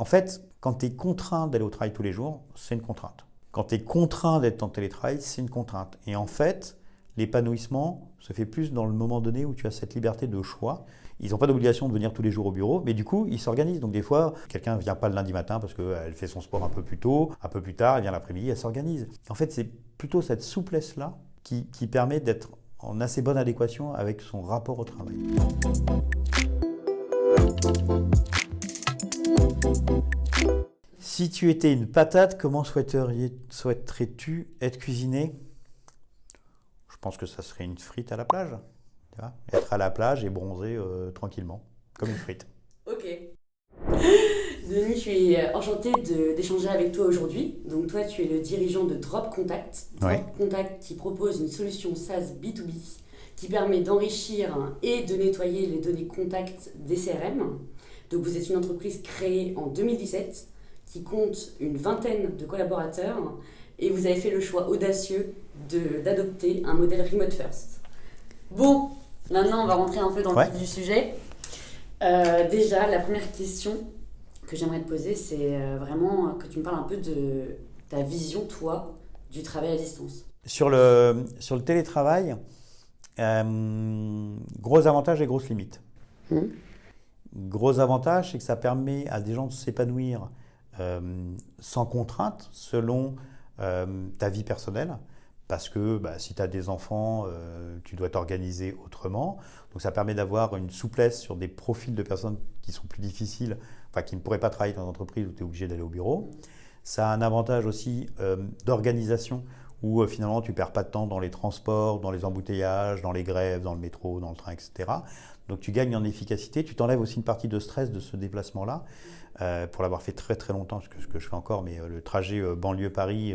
En fait, quand tu es contraint d'aller au travail tous les jours, c'est une contrainte. Quand tu es contraint d'être en télétravail, c'est une contrainte. Et en fait, l'épanouissement se fait plus dans le moment donné où tu as cette liberté de choix. Ils n'ont pas d'obligation de venir tous les jours au bureau, mais du coup, ils s'organisent. Donc des fois, quelqu'un ne vient pas le lundi matin parce qu'elle fait son sport un peu plus tôt, un peu plus tard, elle vient l'après-midi, elle s'organise. En fait, c'est plutôt cette souplesse-là qui permet d'être en assez bonne adéquation avec son rapport au travail. Si tu étais une patate, comment souhaiterais-tu être cuisiné? Je pense que ça serait une frite à la plage. Tu vois, être à la plage et bronzer tranquillement, comme une frite. Ok. Denis, je suis enchantée d'échanger avec toi aujourd'hui. Donc toi, tu es le dirigeant de Drop Contact. Oui. Drop Contact qui propose une solution SaaS B2B qui permet d'enrichir et de nettoyer les données contacts des CRM. Donc vous êtes une entreprise créée en 2017 qui compte une vingtaine de collaborateurs et vous avez fait le choix audacieux d'adopter un modèle remote first. Bon, maintenant on va rentrer un peu dans le vif du sujet. Déjà, la première question que j'aimerais te poser, c'est vraiment que tu me parles un peu de ta vision, toi, du travail à distance. Sur le télétravail, gros avantages et grosses limites. Gros avantage, c'est que ça permet à des gens de s'épanouir sans contrainte selon ta vie personnelle. Parce que si tu as des enfants, tu dois t'organiser autrement. Donc ça permet d'avoir une souplesse sur des profils de personnes qui sont plus difficiles, enfin qui ne pourraient pas travailler dans une entreprise où tu es obligé d'aller au bureau. Ça a un avantage aussi d'organisation où finalement tu ne perds pas de temps dans les transports, dans les embouteillages, dans les grèves, dans le métro, dans le train, etc. Donc tu gagnes en efficacité, tu t'enlèves aussi une partie de stress de ce déplacement-là, pour l'avoir fait très très longtemps, ce que je fais encore, mais le trajet banlieue-Paris,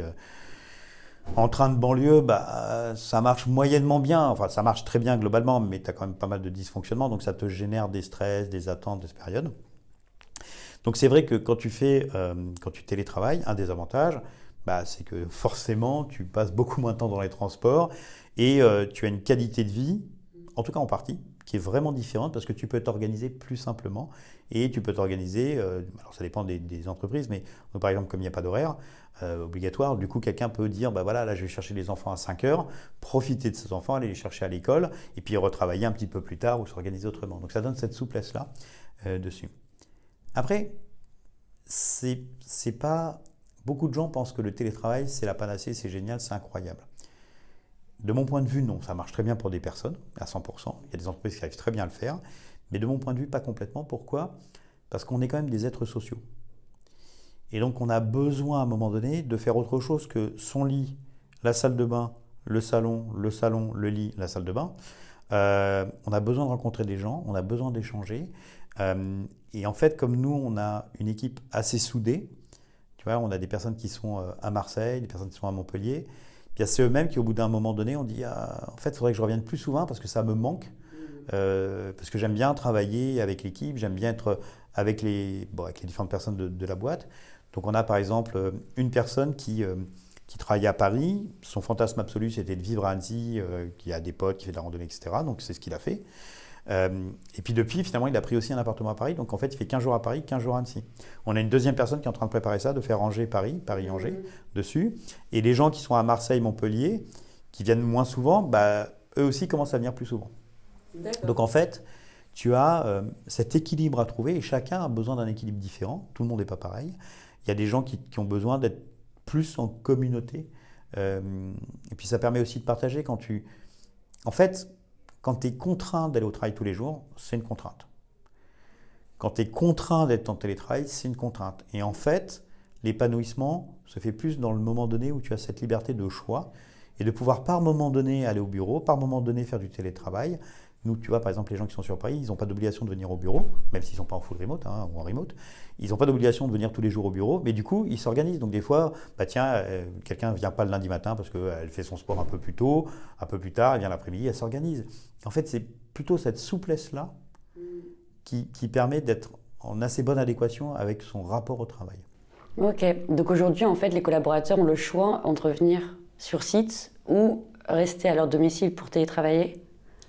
en train de banlieue, ça marche moyennement bien, enfin ça marche très bien globalement, mais tu as quand même pas mal de dysfonctionnements, donc ça te génère des stress, des attentes, des périodes. Donc c'est vrai que quand tu télétravailles, un des avantages, c'est que forcément tu passes beaucoup moins de temps dans les transports et tu as une qualité de vie, en tout cas en partie, qui est vraiment différente parce que tu peux t'organiser plus simplement et tu peux t'organiser, alors ça dépend des entreprises, mais par exemple comme il n'y a pas d'horaire obligatoire, du coup quelqu'un peut dire là je vais chercher les enfants à 5 heures, profiter de ces enfants, aller les chercher à l'école et puis retravailler un petit peu plus tard ou s'organiser autrement. Donc ça donne cette souplesse-là dessus. Après, c'est pas... Beaucoup de gens pensent que le télétravail c'est la panacée, c'est génial, c'est incroyable. De mon point de vue, non, ça marche très bien pour des personnes, à 100%. Il y a des entreprises qui arrivent très bien à le faire. Mais de mon point de vue, pas complètement. Pourquoi ? Parce qu'on est quand même des êtres sociaux. Et donc, on a besoin, à un moment donné, de faire autre chose que son lit, la salle de bain, le salon, le lit, la salle de bain. On a besoin de rencontrer des gens, on a besoin d'échanger. Et en fait, comme nous, on a une équipe assez soudée, tu vois, on a des personnes qui sont à Marseille, des personnes qui sont à Montpellier. Puis c'est eux-mêmes qui, au bout d'un moment donné, ont dit en fait, il faudrait que je revienne plus souvent parce que ça me manque. Parce que j'aime bien travailler avec l'équipe, j'aime bien être avec les différentes personnes de la boîte. Donc on a par exemple une personne qui travaillait à Paris. Son fantasme absolu, c'était de vivre à Annecy, qui a des potes, qui fait de la randonnée, etc. Donc c'est ce qu'il a fait. Et puis depuis, finalement, il a pris aussi un appartement à Paris. Donc en fait, il fait 15 jours à Paris, 15 jours à Annecy. On a une deuxième personne qui est en train de préparer ça, de faire Angers-Paris, Paris-Angers, dessus. Et les gens qui sont à Marseille-Montpellier, qui viennent moins souvent, eux aussi commencent à venir plus souvent. D'accord. Donc en fait, tu as cet équilibre à trouver et chacun a besoin d'un équilibre différent. Tout le monde n'est pas pareil. Il y a des gens qui ont besoin d'être plus en communauté. Et puis ça permet aussi de partager quand tu... En fait, quand tu es contraint d'aller au travail tous les jours, c'est une contrainte. Quand tu es contraint d'être en télétravail, c'est une contrainte. Et en fait, l'épanouissement se fait plus dans le moment donné où tu as cette liberté de choix et de pouvoir par moment donné aller au bureau, par moment donné faire du télétravail. Nous, tu vois, par exemple, les gens qui sont sur Paris, ils n'ont pas d'obligation de venir au bureau, même s'ils ne sont pas en full remote ou en remote. Ils n'ont pas d'obligation de venir tous les jours au bureau, mais du coup, ils s'organisent. Donc des fois, quelqu'un ne vient pas le lundi matin parce qu'elle fait son sport un peu plus tôt, un peu plus tard, elle vient l'après-midi, elle s'organise. En fait, c'est plutôt cette souplesse-là qui permet d'être en assez bonne adéquation avec son rapport au travail. Ok, donc aujourd'hui, en fait, les collaborateurs ont le choix entre venir sur site ou rester à leur domicile pour télétravailler.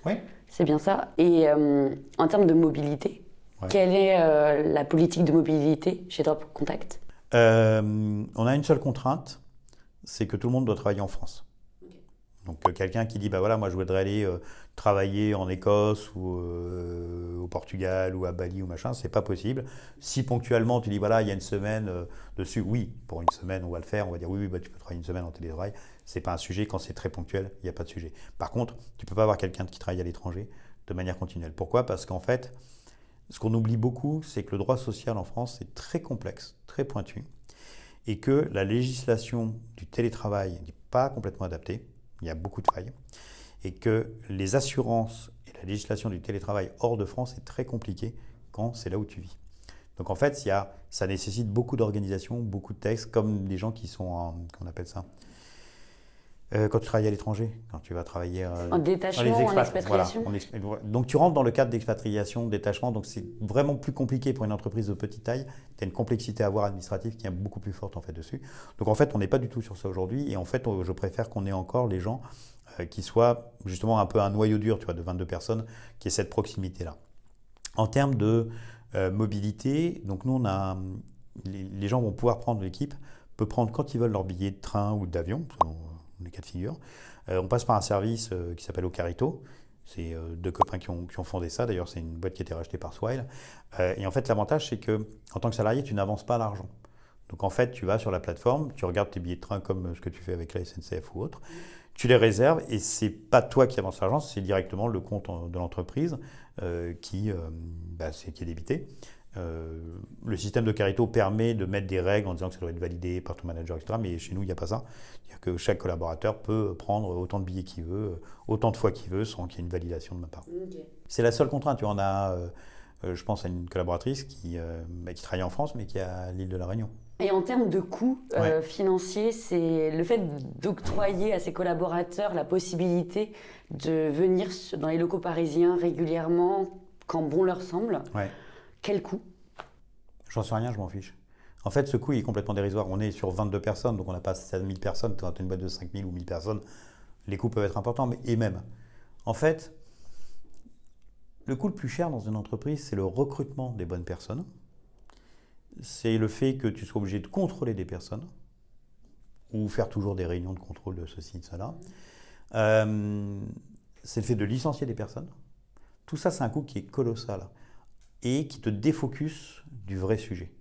Oui. C'est bien ça. Et en termes de mobilité, Ouais. Quelle est la politique de mobilité chez Drop Contact? On a une seule contrainte, c'est que tout le monde doit travailler en France. Ok. Donc quelqu'un qui dit bah voilà moi je voudrais aller travailler en Écosse ou au Portugal ou à Bali ou machin, c'est pas possible. Si ponctuellement tu dis voilà il y a une semaine dessus, oui pour une semaine on va le faire, on va dire oui bah, tu peux travailler une semaine en télétravail, c'est pas un sujet. Quand c'est très ponctuel il n'y a pas de sujet. Par contre tu peux pas avoir quelqu'un qui travaille à l'étranger de manière continuelle. Pourquoi? Parce qu'en fait ce qu'on oublie beaucoup c'est que le droit social en France est très complexe, très pointu et que la législation du télétravail n'est pas complètement adaptée. Il y a beaucoup de failles. Et que les assurances et la législation du télétravail hors de France est très compliquée quand c'est là où tu vis. Donc en fait, ça nécessite beaucoup d'organisation, beaucoup de textes, comme les gens qui sont qu'on appelle ça quand tu travailles à l'étranger, quand tu vas travailler En détachement, en expatriation. Voilà, donc tu rentres dans le cadre d'expatriation, de détachement, donc c'est vraiment plus compliqué pour une entreprise de petite taille. Tu as une complexité à avoir administrative qui est beaucoup plus forte en fait dessus. Donc en fait, on n'est pas du tout sur ça aujourd'hui et en fait, je préfère qu'on ait encore les gens qui soient justement un peu un noyau dur, tu vois, de 22 personnes, qui aient cette proximité-là. En termes de mobilité, donc nous les gens vont pouvoir prendre, l'équipe peut prendre quand ils veulent leur billet de train ou d'avion, selon les cas de figure. On passe par un service qui s'appelle Ocarito. C'est deux copains qui ont fondé ça. D'ailleurs, c'est une boîte qui a été rachetée par Swile. Et en fait, l'avantage, c'est que en tant que salarié, tu n'avances pas l'argent. Donc en fait, tu vas sur la plateforme, tu regardes tes billets de train comme ce que tu fais avec la SNCF ou autre. Tu les réserves et c'est pas toi qui avances l'argent, c'est directement le compte de l'entreprise qui est débité. Le système de Carito permet de mettre des règles en disant que ça doit être validé par ton manager, etc. Mais chez nous, il n'y a pas ça. C'est-à-dire que chaque collaborateur peut prendre autant de billets qu'il veut, autant de fois qu'il veut, sans qu'il y ait une validation de ma part. Okay. C'est la seule contrainte. Tu en as, je pense à une collaboratrice qui travaille en France, mais qui est à l'île de la Réunion. Et en termes de coûts financiers, c'est le fait d'octroyer à ses collaborateurs la possibilité de venir dans les locaux parisiens régulièrement quand bon leur semble. Ouais. Quel coût? J'en sais rien, je m'en fiche. En fait, ce coût est complètement dérisoire. On est sur 22 personnes, donc on n'a pas 5000 personnes. Quand tu as une boîte de 5000 ou 1000 personnes, les coûts peuvent être importants, et même. En fait, le coût le plus cher dans une entreprise, c'est le recrutement des bonnes personnes. C'est le fait que tu sois obligé de contrôler des personnes ou faire toujours des réunions de contrôle de ceci, de cela. C'est le fait de licencier des personnes. Tout ça, c'est un coût qui est colossal et qui te défocus du vrai sujet.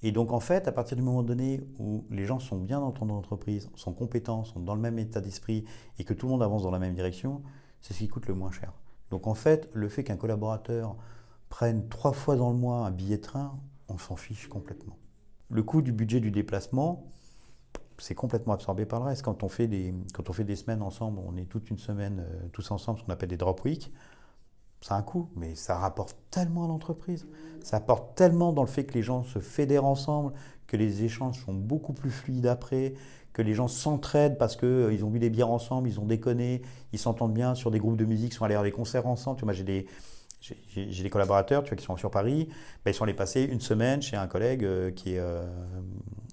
Et donc, en fait, à partir du moment donné où les gens sont bien dans ton entreprise, sont compétents, sont dans le même état d'esprit et que tout le monde avance dans la même direction, c'est ce qui coûte le moins cher. Donc, en fait, le fait qu'un collaborateur prenne 3 fois dans le mois un billet de train, on s'en fiche complètement. Le coût du budget du déplacement, c'est complètement absorbé par le reste. Quand on fait des semaines ensemble, on est toute une semaine tous ensemble, ce qu'on appelle des drop week, ça a un coût, mais ça rapporte tellement à l'entreprise. Ça apporte tellement dans le fait que les gens se fédèrent ensemble, que les échanges sont beaucoup plus fluides après, que les gens s'entraident parce qu'ils ont bu des bières ensemble, ils ont déconné, ils s'entendent bien sur des groupes de musique, ils sont allés à des concerts ensemble. Tu vois, moi, j'ai des collaborateurs qui sont sur Paris, ils sont allés passer une semaine chez un collègue qui est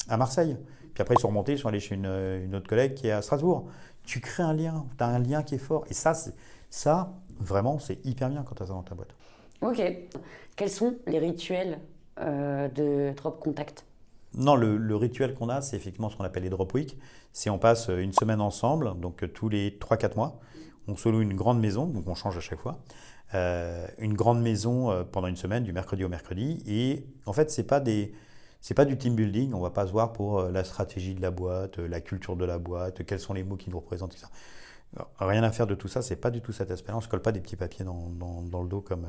à Marseille. Puis après, ils sont remontés, ils sont allés chez une autre collègue qui est à Strasbourg. Tu crées un lien, tu as un lien qui est fort. Et ça, vraiment, c'est hyper bien quand tu as ça dans ta boîte. Ok. Quels sont les rituels de Drop Contact? Non, le rituel qu'on a, c'est effectivement ce qu'on appelle les drop week. C'est on passe une semaine ensemble, donc tous les 3-4 mois. On se loue une grande maison, donc on change à chaque fois. Une grande maison pendant une semaine, du mercredi au mercredi. Et en fait, c'est pas du team building. On va pas se voir pour la stratégie de la boîte, la culture de la boîte, quels sont les mots qui nous représentent, etc. Rien à faire de tout ça, c'est pas du tout cet aspect-là. On se colle pas des petits papiers dans le dos comme.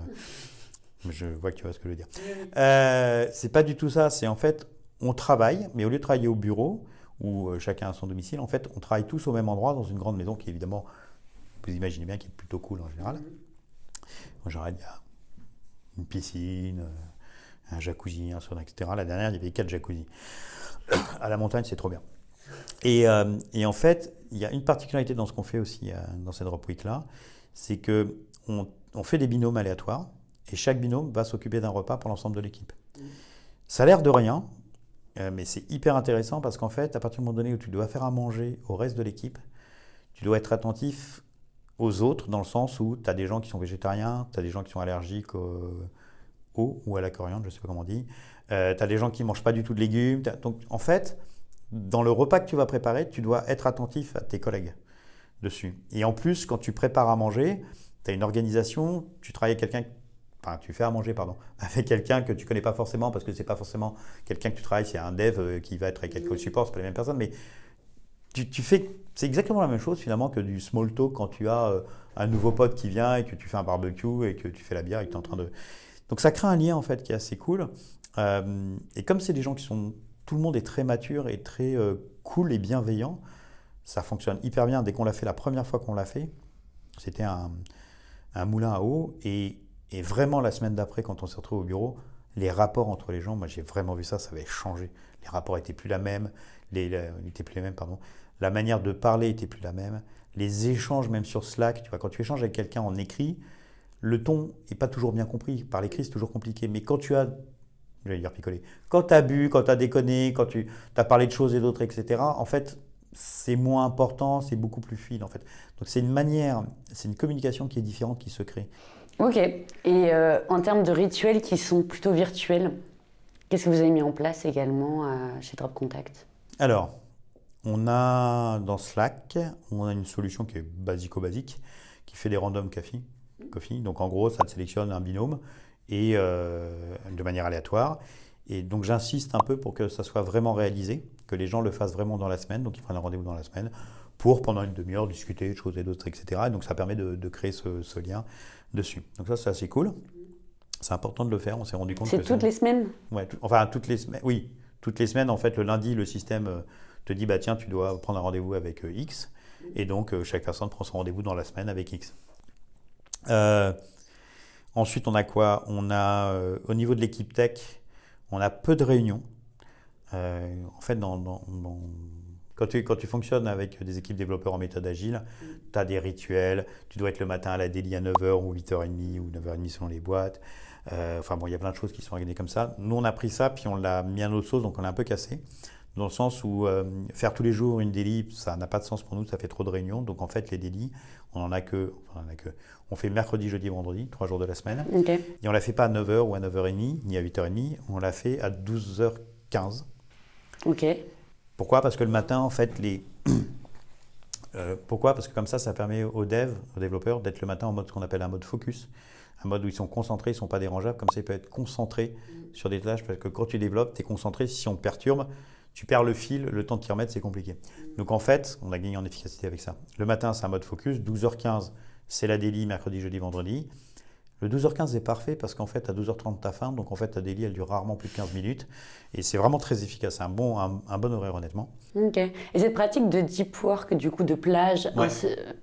Je vois que tu vois ce que je veux dire. C'est pas du tout ça. C'est en fait, on travaille, mais au lieu de travailler au bureau où chacun a son domicile, en fait, on travaille tous au même endroit dans une grande maison qui, évidemment, vous imaginez bien, qui est plutôt cool en général. En général, il y a une piscine, un jacuzzi, un sauna, etc. La dernière, il y avait 4 jacuzzis. À la montagne, c'est trop bien. Et en fait, il y a une particularité dans ce qu'on fait aussi dans cette drop week-là, c'est qu'on fait des binômes aléatoires et chaque binôme va s'occuper d'un repas pour l'ensemble de l'équipe. Ça a l'air de rien, mais c'est hyper intéressant parce qu'en fait, à partir du moment donné où tu dois faire à manger au reste de l'équipe, tu dois être attentif aux autres dans le sens où tu as des gens qui sont végétariens, tu as des gens qui sont allergiques eau ou à la coriandre, je ne sais pas comment on dit. Tu as des gens qui ne mangent pas du tout de légumes. Donc, en fait, dans le repas que tu vas préparer, tu dois être attentif à tes collègues dessus. Et en plus, quand tu prépares à manger, tu as une organisation, tu travailles avec quelqu'un, enfin, tu fais à manger, pardon, avec quelqu'un que tu ne connais pas forcément, parce que ce n'est pas forcément quelqu'un que tu travailles, c'est un dev qui va être avec quelqu'un au support, ce n'est pas les mêmes personnes, mais tu fais, c'est exactement la même chose finalement que du small talk quand tu as un nouveau pote qui vient et que tu fais un barbecue et que tu fais la bière et que tu es en train de... Donc ça crée un lien en fait qui est assez cool. Et comme c'est des gens qui sont... Tout le monde est très mature et très cool et bienveillant, ça fonctionne hyper bien. Dès qu'on l'a fait, la première fois qu'on l'a fait, c'était un moulin à eau et vraiment la semaine d'après quand on s'est retrouvé au bureau, les rapports entre les gens, moi j'ai vraiment vu ça, ça avait changé. Les rapports n'étaient plus la même, la manière de parler n'était plus la même, les échanges même sur Slack, tu vois, quand tu échanges avec quelqu'un en écrit, le ton n'est pas toujours bien compris. Par l'écrit, c'est toujours compliqué. Mais quand tu as, j'allais dire picolé, quand tu as bu, quand tu as déconné, quand tu as parlé de choses et d'autres, etc., en fait, c'est moins important, c'est beaucoup plus fluide, en fait. Donc, c'est une communication qui est différente qui se crée. Ok. Et en termes de rituels qui sont plutôt virtuels, qu'est-ce que vous avez mis en place également chez Drop Contact? Alors, on a dans Slack, on a une solution qui est basico-basique, qui fait des random coffee. Donc en gros, ça te sélectionne un binôme et de manière aléatoire. Et donc j'insiste un peu pour que ça soit vraiment réalisé, que les gens le fassent vraiment dans la semaine. Donc ils prennent un rendez-vous dans la semaine pour pendant une demi-heure discuter de choses et d'autres, etc. Et donc ça permet de créer ce lien dessus. Donc ça, c'est assez cool. C'est important de le faire. On s'est rendu compte que c'est toutes les semaines. Ouais, toutes les semaines. Oui, toutes les semaines. En fait, le lundi, le système te dit bah tiens, tu dois prendre un rendez-vous avec X. Et donc chaque personne prend son rendez-vous dans la semaine avec X. Ensuite, on a quoi? On a au niveau de l'équipe tech, on a peu de réunions. En fait, quand tu fonctionnes avec des équipes développeurs en méthode agile, tu as des rituels. Tu dois être le matin à la daily à 9h ou 8h30 ou 9h30 selon les boîtes. Il y a plein de choses qui sont organisées comme ça. Nous, on a pris ça, puis on l'a mis à notre sauce, donc on l'a un peu cassé. Dans le sens où faire tous les jours une daily, ça n'a pas de sens pour nous, ça fait trop de réunions. Donc en fait, les daily, on fait mercredi, jeudi, vendredi, 3 jours de la semaine. Okay. Et on ne la fait pas à 9h ou à 9h30, ni à 8h30, on l'a fait à 12h15. Ok. Pourquoi? Parce que le matin, en fait, pourquoi? Parce que comme ça permet aux développeurs, d'être le matin en mode ce qu'on appelle un mode focus, un mode où ils sont concentrés, ils ne sont pas dérangeables. Comme ça, ils peuvent être concentrés sur des tâches, parce que quand tu développes, tu es concentré. Si on te perturbe, tu perds le fil, le temps de t'y remettre, c'est compliqué. Donc en fait, on a gagné en efficacité avec ça. Le matin, c'est un mode focus. 12h15, c'est la daily, mercredi, jeudi, vendredi. Le 12h15 est parfait parce qu'en fait, à 12h30, tu as faim. Donc en fait, ta daily, elle dure rarement plus de 15 minutes. Et c'est vraiment très efficace. C'est un bon horaire, honnêtement. Ok. Et cette pratique de deep work, du coup, de plage, ouais.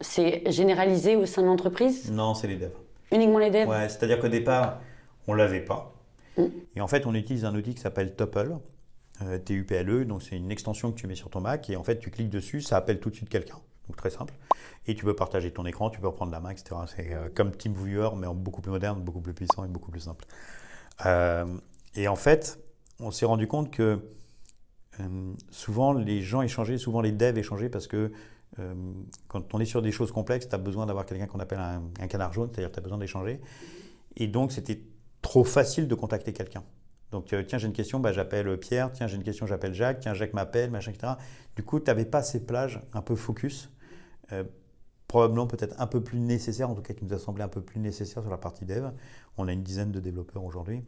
C'est généralisé au sein de l'entreprise? Non, c'est les devs. Uniquement les devs? Ouais, c'est-à-dire qu'au départ, on ne l'avait pas. Et en fait, on utilise un outil qui s'appelle Tuple. TUPLE, donc c'est une extension que tu mets sur ton Mac et en fait tu cliques dessus, ça appelle tout de suite quelqu'un, donc très simple. Et tu peux partager ton écran, tu peux reprendre la main, etc. C'est comme TeamViewer mais beaucoup plus moderne, beaucoup plus puissant et beaucoup plus simple. Et en fait, on s'est rendu compte que souvent les gens échangeaient, souvent les devs échangeaient parce que quand on est sur des choses complexes, tu as besoin d'avoir quelqu'un qu'on appelle un canard jaune, c'est-à-dire que tu as besoin d'échanger. Et donc c'était trop facile de contacter quelqu'un. Donc, tiens, j'ai une question, j'appelle Pierre. Tiens, j'ai une question, j'appelle Jacques. Tiens, Jacques m'appelle, machin, etc. Du coup, tu n'avais pas ces plages un peu focus, probablement peut-être un peu plus nécessaires, en tout cas qui nous a semblé un peu plus nécessaire sur la partie dev. On a une dizaine de développeurs aujourd'hui.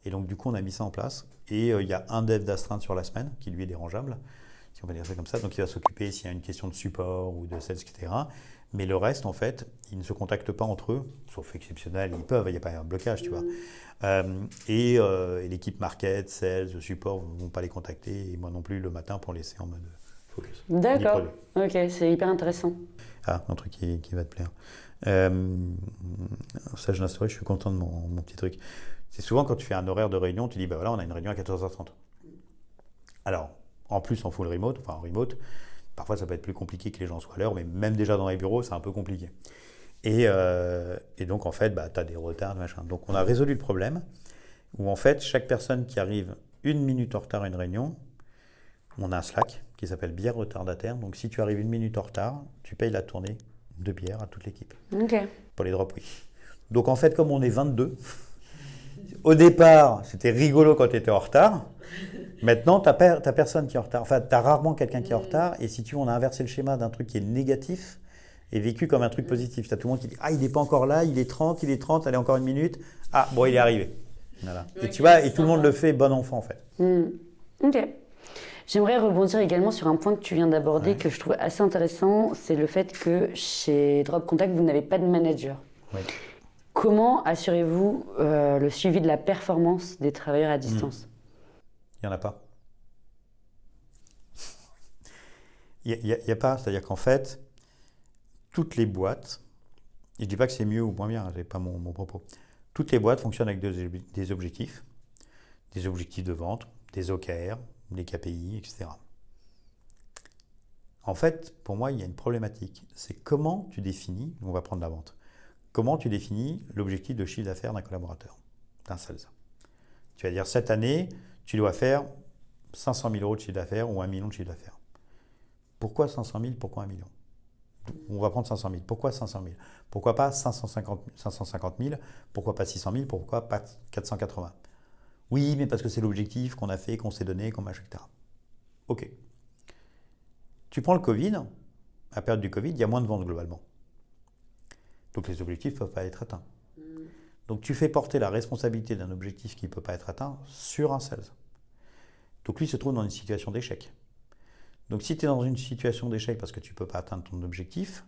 Et donc, du coup, on a mis ça en place. Et il y a un dev d'astreinte sur la semaine, qui lui est dérangeable, si on va dire ça comme ça. Donc, il va s'occuper s'il y a une question de support ou de sales, etc. Mais le reste, en fait, ils ne se contactent pas entre eux, sauf exceptionnel, ils peuvent, il n'y a pas un blocage, tu vois. Et l'équipe market, sales, support ne vont pas les contacter, et moi non plus le matin pour laisser en mode focus. D'accord, ok, c'est hyper intéressant. Ah, un truc qui va te plaire. Ça, je l'instaurais, je suis content de mon petit truc. C'est souvent quand tu fais un horaire de réunion, tu dis, voilà, on a une réunion à 14h30. Alors, en plus en full remote, enfin en remote, parfois, ça peut être plus compliqué que les gens soient à l'heure, mais même déjà dans les bureaux, c'est un peu compliqué. Et donc, en fait, tu as des retards, machin. Donc, on a résolu le problème où, en fait, chaque personne qui arrive 1 minute en retard à une réunion, on a un Slack qui s'appelle bière retardataire. Donc, si tu arrives 1 minute en retard, tu payes la tournée de bière à toute l'équipe. Ok. Pour les drop week. Donc, en fait, comme on est 22, au départ, c'était rigolo quand tu étais en retard. Maintenant, tu n'as personne qui est en retard. Enfin, tu as rarement quelqu'un qui est en retard. Et si tu veux, on a inversé le schéma d'un truc qui est négatif et vécu comme un truc positif. Tu as tout le monde qui dit « Ah, il n'est pas encore là, il est 30, allez, encore une minute. Ah, bon, il est arrivé. » Voilà. Et tu vois, et tout le monde le fait bon enfant, en fait. Ok. J'aimerais rebondir également sur un point que tu viens d'aborder que je trouve assez intéressant, c'est le fait que chez Drop Contact, vous n'avez pas de manager. Oui. Comment assurez-vous le suivi de la performance des travailleurs à distance ? Il n'y en a pas. Il n'y a pas, c'est-à-dire qu'en fait, toutes les boîtes, et je ne dis pas que c'est mieux ou moins bien, ce n'est pas mon propos, toutes les boîtes fonctionnent avec des objectifs de vente, des OKR, des KPI, etc. En fait, pour moi, il y a une problématique. C'est comment tu définis, on va prendre la vente, comment tu définis l'objectif de chiffre d'affaires d'un collaborateur, d'un sales. Tu vas dire, cette année, tu dois faire 500 000 euros de chiffre d'affaires ou 1 million de chiffre d'affaires. Pourquoi 500 000 ? Pourquoi 1 million ? On va prendre 500 000. Pourquoi 500 000 ? Pourquoi pas 550 000 ? Pourquoi pas 600 000 ? Pourquoi pas 480 ? Oui, mais parce que c'est l'objectif qu'on a fait, qu'on s'est donné, qu'on machin, etc. Ok. Tu prends le Covid, à la période du Covid, il y a moins de ventes globalement. Donc les objectifs ne peuvent pas être atteints. Donc tu fais porter la responsabilité d'un objectif qui ne peut pas être atteint sur un sales. Donc lui se trouve dans une situation d'échec. Donc si tu es dans une situation d'échec parce que tu ne peux pas atteindre ton objectif,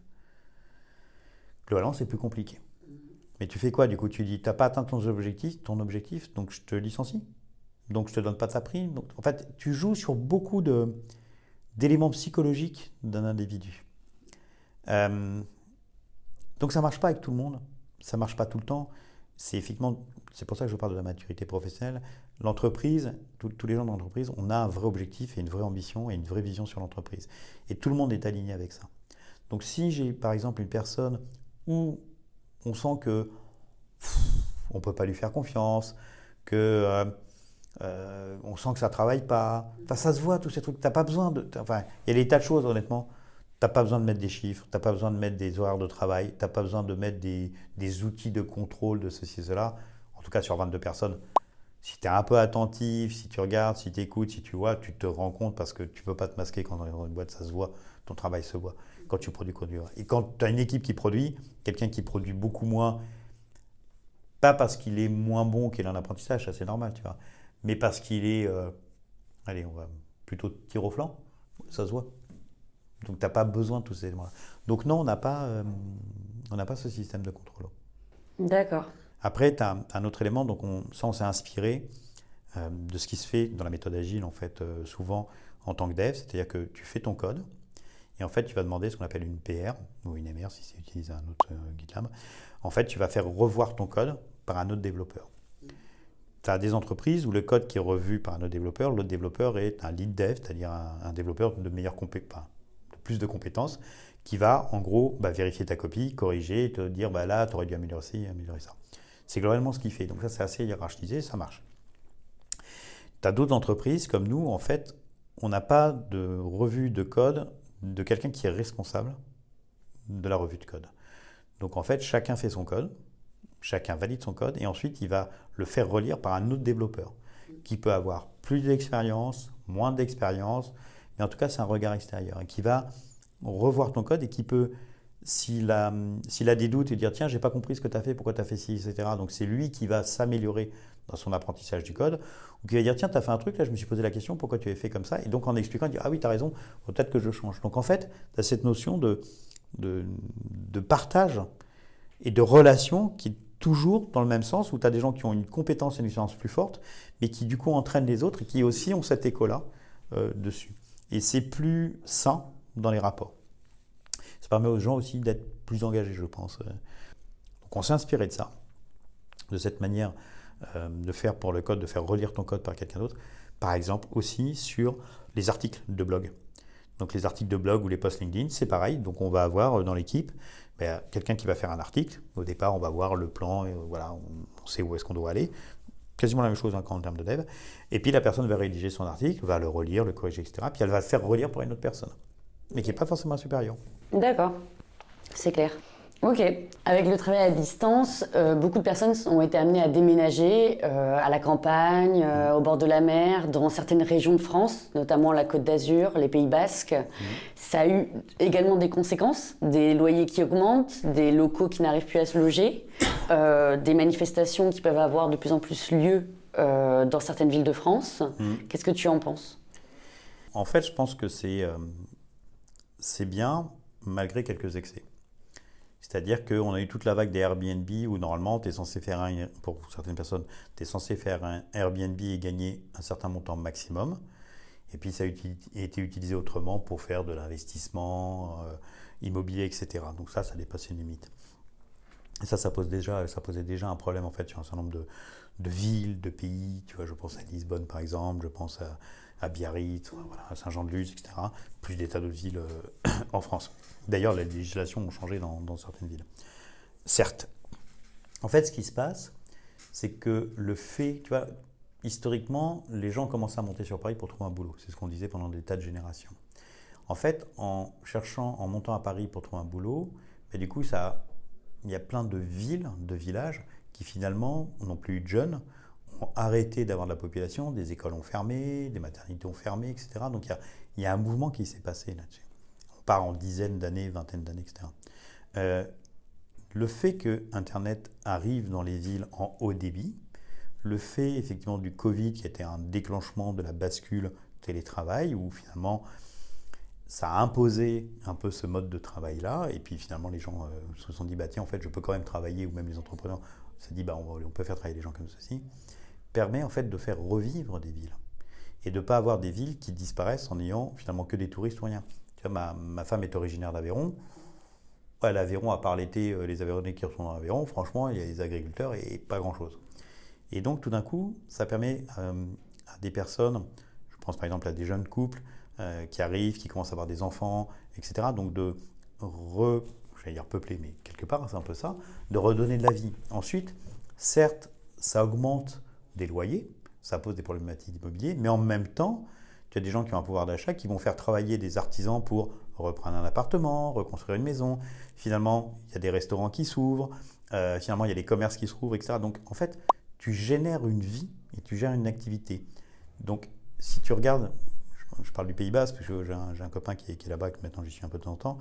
globalement c'est plus compliqué. Mais tu fais quoi du coup ? Tu dis, tu n'as pas atteint ton objectif, donc je te licencie. Donc je ne te donne pas de ta prime. Donc, en fait, tu joues sur beaucoup d'éléments psychologiques d'un individu. Donc ça ne marche pas avec tout le monde, ça ne marche pas tout le temps. C'est pour ça que je parle de la maturité professionnelle. L'entreprise, tous les gens de l'entreprise, on a un vrai objectif et une vraie ambition et une vraie vision sur l'entreprise. Et tout le monde est aligné avec ça. Donc si j'ai par exemple une personne où on sent que on ne peut pas lui faire confiance, que on sent que ça ne travaille pas. Enfin, ça se voit, tous ces trucs. T'as pas besoin de... Enfin, il y a des tas de choses, honnêtement. Tu n'as pas besoin de mettre des chiffres, tu n'as pas besoin de mettre des horaires de travail, tu n'as pas besoin de mettre des outils de contrôle de ceci, cela. En tout cas, sur 22 personnes, si tu es un peu attentif, si tu regardes, si tu écoutes, si tu vois, tu te rends compte parce que tu ne peux pas te masquer quand on est dans une boîte, ça se voit, ton travail se voit quand tu produis. Et quand tu as une équipe qui produit, quelqu'un qui produit beaucoup moins, pas parce qu'il est moins bon qu'il est en apprentissage, ça c'est normal, tu vois, mais parce qu'il est, allez, on va plutôt tir au flanc, ça se voit. Donc tu n'as pas besoin de tous ces éléments-là. Donc non, on n'a pas ce système de contrôle. D'accord. Après, tu as un autre élément, donc on s'est inspiré de ce qui se fait dans la méthode agile, en fait, souvent en tant que dev, c'est-à-dire que tu fais ton code, et en fait, tu vas demander ce qu'on appelle une PR, ou une MR si c'est utilisé un autre GitLab. En fait, tu vas faire revoir ton code par un autre développeur. Tu as des entreprises où le code qui est revu par un autre développeur, l'autre développeur est un lead dev, c'est-à-dire un développeur de meilleure compétence, plus de compétences, qui va en gros vérifier ta copie, corriger, et te dire là, tu aurais dû améliorer ci, améliorer ça. C'est globalement ce qu'il fait. Donc ça, c'est assez hiérarchisé, ça marche. Tu as d'autres entreprises comme nous, en fait, on n'a pas de revue de code de quelqu'un qui est responsable de la revue de code. Donc en fait, chacun fait son code, chacun valide son code, et ensuite il va le faire relire par un autre développeur qui peut avoir plus d'expérience, moins d'expérience, mais en tout cas c'est un regard extérieur, et qui va revoir ton code et qui peut, s'il a des doutes, et dire tiens, j'ai pas compris ce que tu as fait, pourquoi tu as fait ci, etc. Donc c'est lui qui va s'améliorer dans son apprentissage du code, ou qui va dire tiens, tu as fait un truc, là je me suis posé la question, pourquoi tu avais fait comme ça, et donc en expliquant, il dit ah oui, tu as raison, peut-être que je change. Donc en fait, tu as cette notion de partage et de relation qui est toujours dans le même sens, où tu as des gens qui ont une compétence et une expérience plus forte, mais qui du coup entraînent les autres et qui aussi ont cet écho-là dessus. Et c'est plus sain dans les rapports. Ça permet aux gens aussi d'être plus engagés, je pense. Donc on s'est inspiré de ça, de cette manière de faire pour le code, de faire relire ton code par quelqu'un d'autre. Par exemple aussi sur les articles de blog. Donc les articles de blog ou les posts LinkedIn, c'est pareil. Donc on va avoir dans l'équipe quelqu'un qui va faire un article. Au départ, on va voir le plan, et voilà, on sait où est-ce qu'on doit aller. Quasiment la même chose en termes de dev. Et puis la personne va rédiger son article, va le relire, le corriger, etc. Puis elle va le faire relire par une autre personne, mais qui n'est pas forcément supérieure. D'accord, c'est clair. Ok. Avec le travail à distance, beaucoup de personnes ont été amenées à déménager à la campagne, au bord de la mer, dans certaines régions de France, notamment la Côte d'Azur, les Pays Basques. Ça a eu également des conséquences, des loyers qui augmentent, des locaux qui n'arrivent plus à se loger, des manifestations qui peuvent avoir de plus en plus lieu dans certaines villes de France. Qu'est-ce que tu en penses ? En fait, je pense que c'est bien, malgré quelques excès. C'est-à-dire qu'on a eu toute la vague des Airbnb où normalement, pour certaines personnes, tu es censé faire un Airbnb et gagner un certain montant maximum. Et puis ça a été utilisé autrement pour faire de l'investissement immobilier, etc. Donc ça dépasse une limite. Et ça posait déjà un problème en fait sur un certain nombre de villes, de pays. Tu vois, je pense à Lisbonne par exemple, je pense à Biarritz, voilà, à Saint-Jean-de-Luz, etc. Plus des tas d'autres villes en France. D'ailleurs, les législations ont changé dans certaines villes. Certes. En fait, ce qui se passe, c'est que le fait, tu vois, historiquement, les gens commençaient à monter sur Paris pour trouver un boulot. C'est ce qu'on disait pendant des tas de générations. En fait, en montant à Paris pour trouver un boulot, mais du coup, il y a plein de villes, de villages qui finalement n'ont plus eu de jeunes, ont arrêté d'avoir de la population, des écoles ont fermé, des maternités ont fermé, etc. Donc il y a un mouvement qui s'est passé là-dessus. On part en dizaines d'années, vingtaines d'années, etc. Le fait que Internet arrive dans les villes en haut débit, le fait effectivement du Covid qui était un déclenchement de la bascule télétravail, où finalement ça a imposé un peu ce mode de travail-là, et puis finalement les gens se sont dit, bah tiens, en fait je peux quand même travailler, ou même les entrepreneurs se sont dit, bah on peut faire travailler les gens comme ceci, permet en fait de faire revivre des villes, et de ne pas avoir des villes qui disparaissent en n'ayant finalement que des touristes ou rien. Tu vois, ma femme est originaire d'Aveyron. Ouais, l'Aveyron, à part l'été, les Aveyronnais qui sont dans l'Aveyron, franchement, il y a des agriculteurs et pas grand-chose. Et donc, tout d'un coup, ça permet à des personnes, je pense par exemple à des jeunes couples qui arrivent, qui commencent à avoir des enfants, etc., donc j'allais dire peupler, mais quelque part, c'est un peu ça, de redonner de la vie. Ensuite, certes, ça augmente des loyers, ça pose des problématiques d'immobilier, mais en même temps, tu as des gens qui ont un pouvoir d'achat qui vont faire travailler des artisans pour reprendre un appartement, reconstruire une maison. Finalement, il y a des restaurants qui s'ouvrent, finalement, il y a des commerces qui s'ouvrent, etc. Donc, en fait, tu génères une vie et tu gères une activité. Donc, si tu regardes, je parle du Pays Basque, parce que j'ai un copain qui est là-bas, que maintenant j'y suis un peu de temps en temps.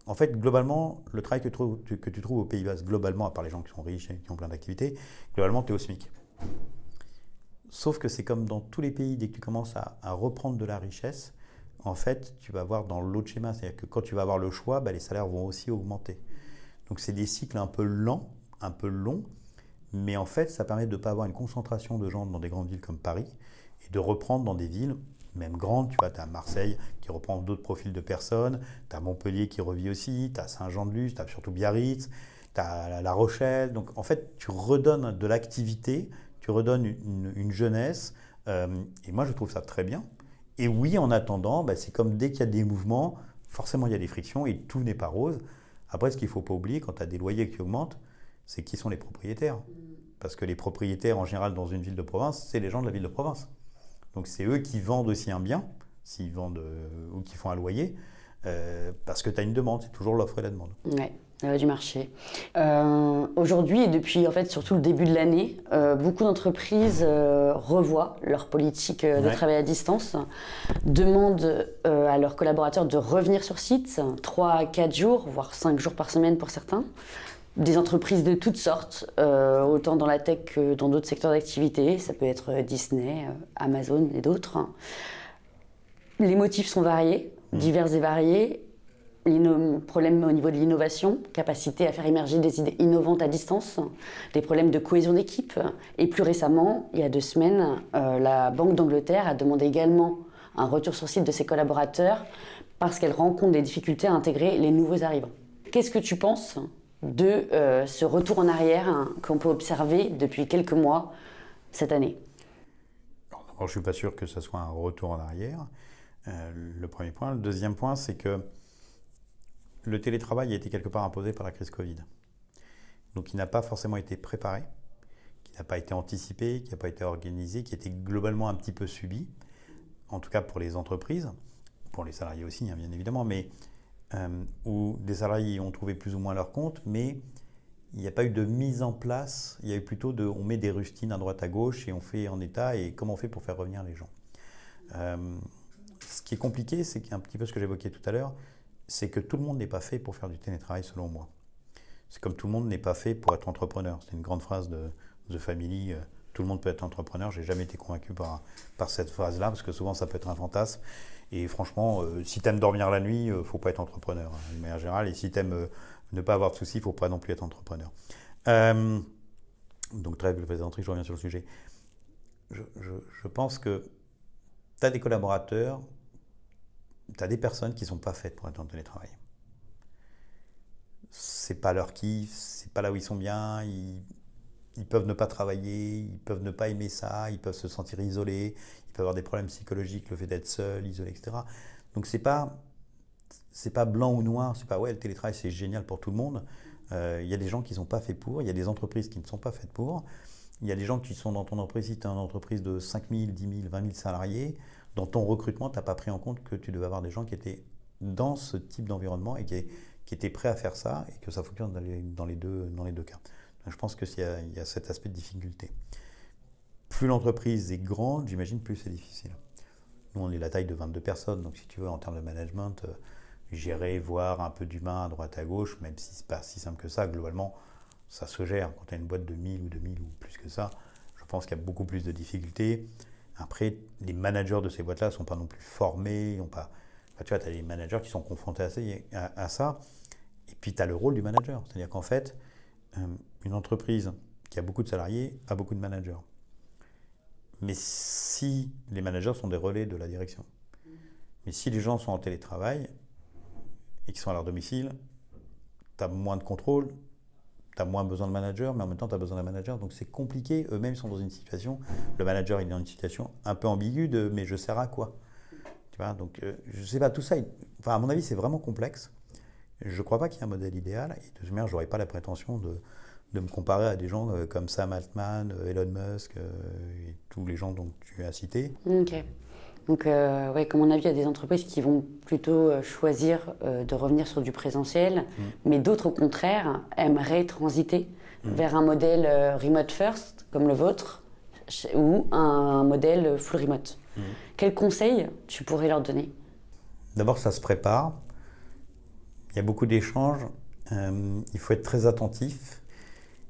En fait, globalement, le travail que tu trouves au Pays Basque, globalement, à part les gens qui sont riches et qui ont plein d'activités, globalement, tu es au SMIC. Sauf que c'est comme dans tous les pays, dès que tu commences à reprendre de la richesse, en fait, tu vas voir dans l'autre schéma. C'est-à-dire que quand tu vas avoir le choix, les salaires vont aussi augmenter. Donc, c'est des cycles un peu lents, un peu longs, mais en fait, ça permet de ne pas avoir une concentration de gens dans des grandes villes comme Paris et de reprendre dans des villes, même grandes. Tu vois, tu as Marseille qui reprend d'autres profils de personnes, tu as Montpellier qui revit aussi, tu as Saint-Jean-de-Luz, tu as surtout Biarritz, tu as La Rochelle. Donc, en fait, tu redonnes de l'activité, tu redonnes une jeunesse, et moi, je trouve ça très bien. Et oui, en attendant, c'est comme dès qu'il y a des mouvements, forcément, il y a des frictions et tout n'est pas rose. Après, ce qu'il ne faut pas oublier, quand tu as des loyers qui augmentent, c'est qui sont les propriétaires. Parce que les propriétaires, en général, dans une ville de province, c'est les gens de la ville de province. Donc, c'est eux qui vendent aussi un bien, s'ils vendent ou qui font un loyer, parce que tu as une demande, c'est toujours l'offre et la demande. Ouais, du marché. Aujourd'hui, et depuis en fait surtout le début de l'année, beaucoup d'entreprises revoient leur politique de travail à distance, demandent à leurs collaborateurs de revenir sur site 3 à 4 jours, voire 5 jours par semaine pour certains. Des entreprises de toutes sortes, autant dans la tech que dans d'autres secteurs d'activité. Ça peut être Disney, Amazon et d'autres. Les motifs sont variés, divers et variés. Problèmes au niveau de l'innovation, capacité à faire émerger des idées innovantes à distance, des problèmes de cohésion d'équipe. Et plus récemment, il y a 2 semaines, la Banque d'Angleterre a demandé également un retour sur site de ses collaborateurs parce qu'elle rencontre des difficultés à intégrer les nouveaux arrivants. Qu'est-ce que tu penses de ce retour en arrière qu'on peut observer depuis quelques mois cette année? Alors, d'abord, je ne suis pas sûr que ce soit un retour en arrière. Le premier point. Le deuxième point, c'est que le télétravail a été quelque part imposé par la crise Covid. Donc il n'a pas forcément été préparé, qui n'a pas été anticipé, qui n'a pas été organisé, qui a été globalement un petit peu subi, en tout cas pour les entreprises, pour les salariés aussi, bien évidemment, mais où des salariés ont trouvé plus ou moins leur compte, mais il n'y a pas eu de mise en place, il y a eu plutôt on met des rustines à droite à gauche et on fait en état, et comment on fait pour faire revenir les gens. Ce qui est compliqué, c'est un petit peu ce que j'évoquais tout à l'heure, c'est que tout le monde n'est pas fait pour faire du télétravail selon moi. C'est comme tout le monde n'est pas fait pour être entrepreneur. C'est une grande phrase de The Family, tout le monde peut être entrepreneur. Je n'ai jamais été convaincu par cette phrase-là, parce que souvent ça peut être un fantasme. Et franchement, si tu aimes dormir la nuit, il ne faut pas être entrepreneur, de manière générale. Et si tu aimes ne pas avoir de soucis, il ne faut pas non plus être entrepreneur. Donc, trêve de plaisanterie, je reviens sur le sujet. Je pense que tu as des collaborateurs, tu as des personnes qui ne sont pas faites pour être en télétravail. C'est pas leur kiff, c'est pas là où ils sont bien, ils peuvent ne pas travailler, ils peuvent ne pas aimer ça, ils peuvent se sentir isolés, ils peuvent avoir des problèmes psychologiques, le fait d'être seul, isolé, etc. Donc c'est pas blanc ou noir, c'est pas ouais, le télétravail c'est génial pour tout le monde. Il y a des gens qui ne sont pas faits pour, il y a des entreprises qui ne sont pas faites pour, il y a des gens qui sont dans ton entreprise, si tu as une entreprise de 5 000, 10 000, 20 000 salariés, dans ton recrutement, tu n'as pas pris en compte que tu devais avoir des gens qui étaient dans ce type d'environnement et qui étaient prêts à faire ça et que ça fonctionne dans les deux cas. Donc je pense qu'il y a cet aspect de difficulté. Plus l'entreprise est grande, j'imagine, plus c'est difficile. Nous, on est la taille de 22 personnes, donc si tu veux, en termes de management, gérer, voir un peu d'humain à droite à gauche, même si ce n'est pas si simple que ça, globalement, ça se gère. Quand tu as une boîte de 1000 ou 2000 ou plus que ça, je pense qu'il y a beaucoup plus de difficultés. Après, les managers de ces boîtes-là ne sont pas non plus formés, tu vois, tu as des managers qui sont confrontés à ça. Et puis, tu as le rôle du manager. C'est-à-dire qu'en fait, une entreprise qui a beaucoup de salariés a beaucoup de managers. Mais si les managers sont des relais de la direction, mais si les gens sont en télétravail et qu'ils sont à leur domicile, tu as moins de contrôle, tu as moins besoin de manager, mais en même temps, tu as besoin d'un manager. Donc, c'est compliqué. Eux-mêmes sont dans une situation, le manager il est dans une situation un peu ambiguë de « mais je sers à quoi ?» Tu vois, donc, je ne sais pas, tout ça, à mon avis, c'est vraiment complexe. Je ne crois pas qu'il y ait un modèle idéal. Et de toute manière, je n'aurais pas la prétention de me comparer à des gens comme Sam Altman, Elon Musk et tous les gens dont tu as cités. Ok. Donc, ouais, comme on a vu, il y a des entreprises qui vont plutôt choisir de revenir sur du présentiel, mais d'autres, au contraire, aimeraient transiter vers un modèle remote first, comme le vôtre, ou un modèle full remote. Quels conseils tu pourrais leur donner ? D'abord, ça se prépare. Il y a beaucoup d'échanges. Il faut être très attentif.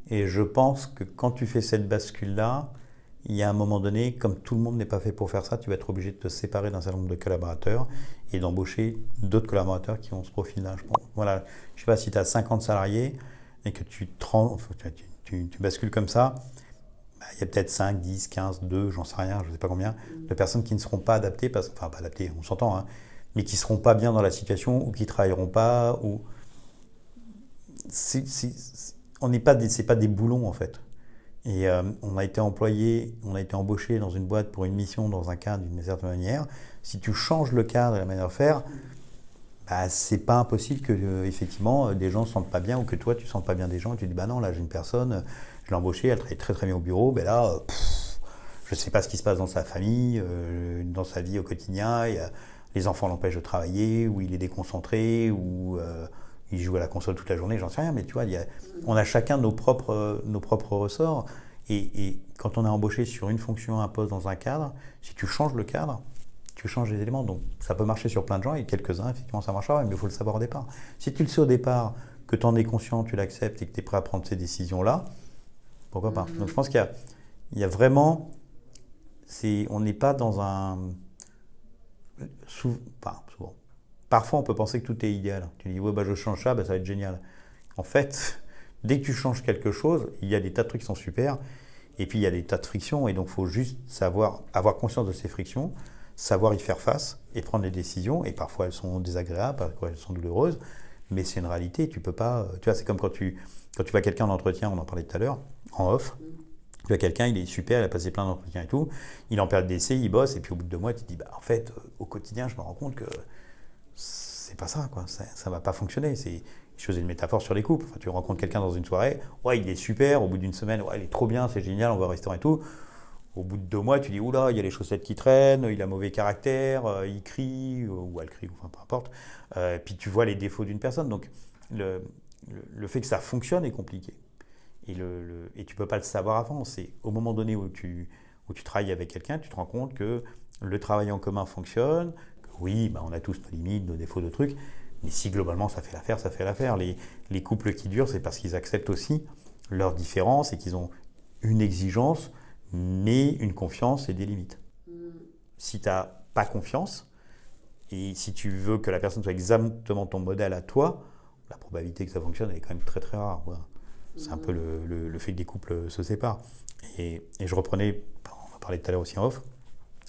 Et je pense que quand tu fais cette bascule-là, il y a un moment donné, comme tout le monde n'est pas fait pour faire ça, tu vas être obligé de te séparer d'un certain nombre de collaborateurs et d'embaucher d'autres collaborateurs qui ont ce profil-là. Voilà. Je ne sais pas si tu as 50 salariés et que tu bascules comme ça, il y a peut-être 5, 10, 15, 2, j'en sais rien, je ne sais pas combien, de personnes qui ne seront pas adaptées, enfin pas adaptées, on s'entend, hein, mais qui ne seront pas bien dans la situation ou qui ne travailleront pas. C'est pas des boulons en fait. Et on a été embauché dans une boîte pour une mission dans un cadre d'une certaine manière. Si tu changes le cadre et la manière de faire, c'est pas impossible que effectivement des gens ne se sentent pas bien ou que toi tu ne sentes pas bien des gens et tu dis non, là j'ai une personne, je l'ai embauchée, elle travaille très très bien au bureau, là je ne sais pas ce qui se passe dans sa famille, dans sa vie au quotidien, les enfants l'empêchent de travailler, ou il est déconcentré, ou il joue à la console toute la journée, j'en sais rien, mais tu vois, on a chacun nos propres ressorts. Et quand on est embauché sur une fonction, un poste dans un cadre, si tu changes le cadre, tu changes les éléments. Donc ça peut marcher sur plein de gens et quelques-uns, effectivement, ça marchera, mais il faut le savoir au départ. Si tu le sais au départ, que tu en es conscient, tu l'acceptes et que tu es prêt à prendre ces décisions-là, pourquoi pas. Donc je pense qu'il y a vraiment... on n'est pas dans un... souvent. Parfois, on peut penser que tout est idéal. Tu dis, je change ça, ça va être génial. En fait, dès que tu changes quelque chose, il y a des tas de trucs qui sont super, et puis il y a des tas de frictions, et donc il faut juste avoir conscience de ces frictions, savoir y faire face, et prendre des décisions, et parfois elles sont désagréables, parfois elles sont douloureuses, mais c'est une réalité, tu peux pas... Tu vois, c'est comme quand tu vois quelqu'un en entretien, on en parlait tout à l'heure, en off, tu vois quelqu'un, il est super, il a passé plein d'entretiens et tout, il est en période d'essai, il bosse, et puis au bout de 2 mois, tu te dis, en fait, au quotidien, je me rends compte que c'est pas ça, quoi. Ça va pas fonctionner. Je faisais une métaphore sur les couples. Enfin, tu rencontres quelqu'un dans une soirée, il est super, au bout d'une semaine, il est trop bien, c'est génial, on va au restaurant et tout. Au bout de 2 mois, tu dis, oula, il y a les chaussettes qui traînent, il a mauvais caractère, il crie, ou elle crie, enfin peu importe. Puis tu vois les défauts d'une personne. Donc le fait que ça fonctionne est compliqué. Et tu ne peux pas le savoir avant. C'est au moment donné où tu travailles avec quelqu'un, tu te rends compte que le travail en commun fonctionne, que oui, bah, on a tous nos limites, nos défauts de trucs, mais si globalement ça fait l'affaire, ça fait l'affaire. Les couples qui durent, c'est parce qu'ils acceptent aussi leurs différences et qu'ils ont une exigence, mais une confiance et des limites. Si tu n'as pas confiance, et si tu veux que la personne soit exactement ton modèle à toi, la probabilité que ça fonctionne elle est quand même très très rare. Voilà. C'est un peu le fait que des couples se séparent. Et je reprenais, on en parlait tout à l'heure aussi en off,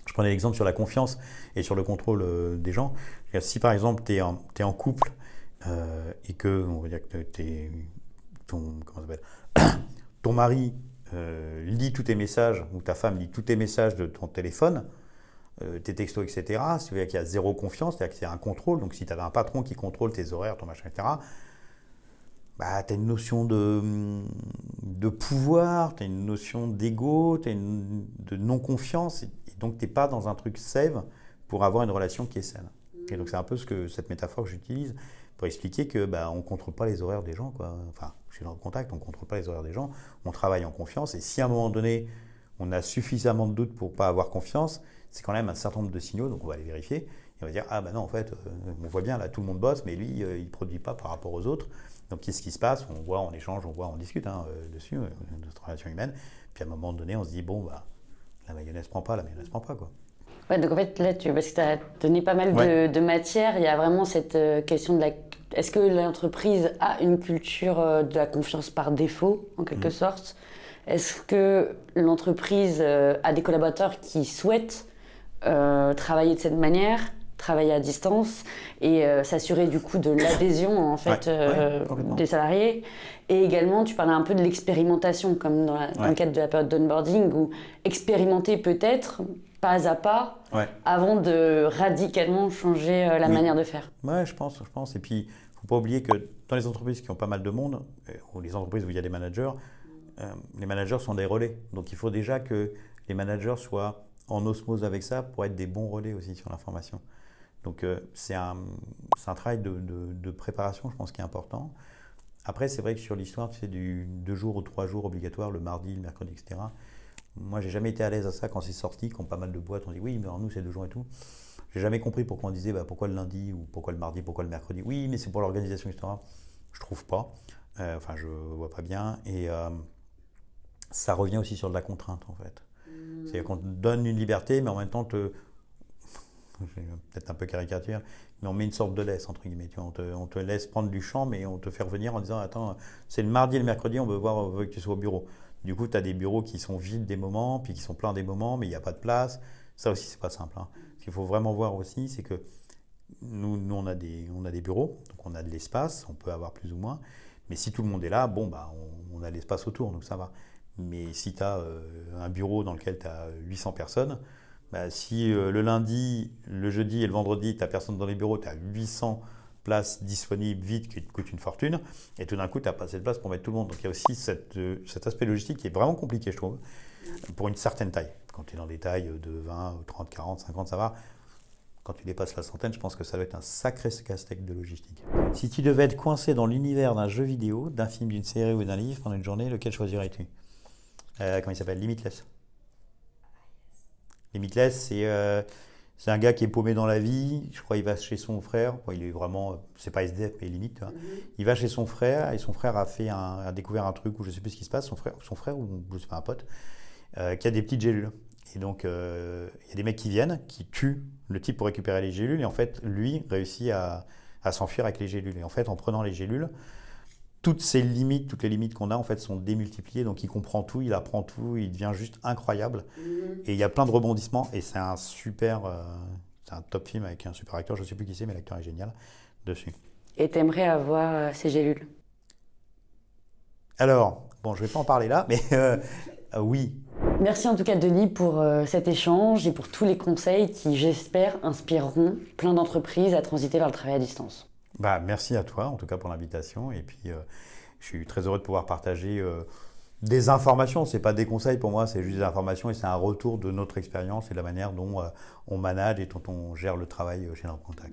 je prenais l'exemple sur la confiance et sur le contrôle des gens. Si par exemple tu es en couple et que, on va dire que ton mari lit tous tes messages, ou ta femme lit tous tes messages de ton téléphone, tes textos, etc., c'est-à-dire qu'il y a zéro confiance, c'est-à-dire qu'il y a un contrôle. Donc si tu avais un patron qui contrôle tes horaires, ton machin, etc., bah, tu as une notion de pouvoir, tu as une notion d'ego, tu as de non-confiance, et donc tu n'es pas dans un truc safe pour avoir une relation qui est saine. Et donc c'est un peu cette métaphore que j'utilise pour expliquer que bah, on ne contrôle pas les horaires des gens, quoi. Enfin, je suis dans le contact, on ne contrôle pas les horaires des gens, on travaille en confiance, et si à un moment donné, on a suffisamment de doutes pour ne pas avoir confiance, c'est quand même un certain nombre de signaux, donc on va les vérifier, et on va dire, ah bah non, en fait, on voit bien, là, tout le monde bosse, mais lui, il ne produit pas par rapport aux autres. Donc, qu'est-ce qui se passe? On voit, on échange, on discute dessus, de notre relation humaine. Puis à un moment donné, on se dit, bon, bah, la mayonnaise prend pas, quoi. Ouais, donc en fait, là, parce que tu as donné pas mal de matière, il y a vraiment cette question de est-ce que l'entreprise a une culture de la confiance par défaut, en quelque sorte? Est-ce que l'entreprise a des collaborateurs qui souhaitent travailler de cette manière, travailler à distance et s'assurer du coup de l'adhésion en fait des salariés? Et également, tu parlais un peu de l'expérimentation, comme dans le cadre de la période d'onboarding, où expérimenter peut-être pas à pas avant de radicalement changer la manière de faire. Ouais, je pense. Et puis, il ne faut pas oublier que dans les entreprises qui ont pas mal de monde, ou les entreprises où il y a des managers, les managers sont des relais. Donc, il faut déjà que les managers soient en osmose avec ça pour être des bons relais aussi sur l'information. Donc, c'est un travail de préparation, je pense, qui est important. Après, c'est vrai que sur l'histoire, tu sais, du 2 jours ou 3 jours obligatoire, le mardi, le mercredi, etc., moi, j'ai jamais été à l'aise à ça quand c'est sorti, quand pas mal de boîtes ont dit oui, mais alors nous, c'est 2 jours et tout. J'ai jamais compris pourquoi on disait pourquoi le lundi, ou pourquoi le mardi, pourquoi le mercredi. Oui, mais c'est pour l'organisation, etc. Je trouve pas. Enfin, je vois pas bien. Et ça revient aussi sur de la contrainte, en fait. C'est-à-dire qu'on te donne une liberté, mais en même temps, peut-être un peu caricature, mais on met une sorte de laisse, entre guillemets. Tu vois, on te laisse prendre du champ, mais on te fait revenir en disant attends, c'est le mardi et le mercredi, on veut que tu sois au bureau. Du coup, tu as des bureaux qui sont vides des moments, puis qui sont pleins des moments, mais il n'y a pas de place. Ça aussi, c'est pas simple. Ce qu'il faut vraiment voir aussi, c'est que nous on a des bureaux, donc on a de l'espace, on peut avoir plus ou moins. Mais si tout le monde est là, bon, bah, on a l'espace autour, donc ça va. Mais si tu as un bureau dans lequel tu as 800 personnes, bah, si le lundi, le jeudi et le vendredi, tu n'as personne dans les bureaux, tu as 800 places disponibles vides qui te coûtent une fortune, et tout d'un coup, tu n'as pas assez de place pour mettre tout le monde. Donc il y a aussi cet aspect logistique qui est vraiment compliqué, je trouve, pour une certaine taille. Quand tu es dans des tailles de 20, 30, 40, 50, ça va. Quand tu dépasses la centaine, je pense que ça doit être un sacré casse-tête de logistique. Si tu devais être coincé dans l'univers d'un jeu vidéo, d'un film, d'une série ou d'un livre pendant une journée, lequel choisirais-tu? Comment il s'appelle? Limitless. Limitless, c'est un gars qui est paumé dans la vie. Je crois qu'il va chez son frère. Bon, il est vraiment, c'est pas SDF, mais limite. Il va chez son frère et son frère a découvert un truc où je sais plus ce qui se passe. Son frère ou je sais pas, un pote, qui a des petites gélules. Et donc, il y a des mecs qui viennent, qui tuent le type pour récupérer les gélules. Et en fait, lui réussit à s'enfuir avec les gélules. Et en fait, en prenant les gélules, toutes les limites qu'on a, en fait, sont démultipliées. Donc, il comprend tout, il apprend tout, il devient juste incroyable. Et il y a plein de rebondissements. Et c'est c'est un top film avec un super acteur. Je ne sais plus qui c'est, mais l'acteur est génial dessus. Et t'aimerais avoir ces gélules? Alors, bon, je ne vais pas en parler là, mais oui. Merci en tout cas, Denis, pour cet échange et pour tous les conseils qui, j'espère, inspireront plein d'entreprises à transiter vers le travail à distance. Merci à toi, en tout cas, pour l'invitation. Et puis, je suis très heureux de pouvoir partager Des informations, ce n'est pas des conseils pour moi, c'est juste des informations et c'est un retour de notre expérience et de la manière dont on manage et dont on gère le travail chez Norme Contact.